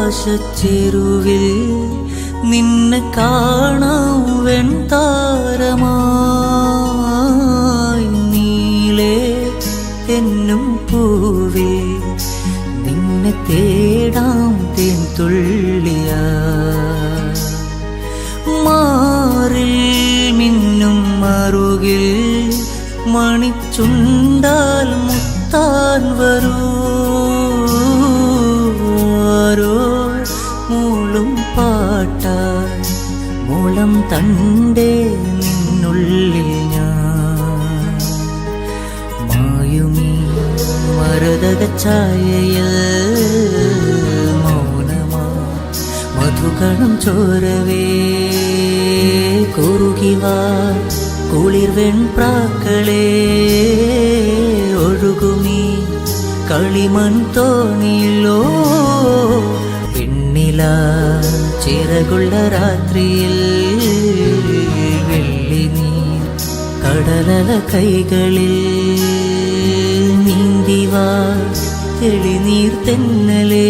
ആകാശച്ചെരുവിൽ നിന്നെ കാണാം വെൺതാരമായി നീളേ എന്നും പൂവേ നിന്നെ തേടാം തേൻതുള്ളിയാ മാറിൽ മിന്നും മറുകിൽ മണിച്ചുണ്ടാൽ മുത്താൻ വരൂ ആരോ മൂളും പാട്ടാൽ മൂളം തണ്ടേ നിന്നുള്ളിൽ ഞാൻ മായുമീ മരതക ഛായയിൽ മൗനമാ മധുകണം ചോരവേ കുറുകിവാ കുളിർ വെൺപ്രാക്കളേ ഒഴുകുമീ കളിമൺ തോണിയിലോ പെണ്ണില ചിറകുള്ള രാത്രിയിൽ വെള്ളി നീർ കടലല കൈകളിൽ നീന്തിവാ തെളിനീർ തെന്നലേ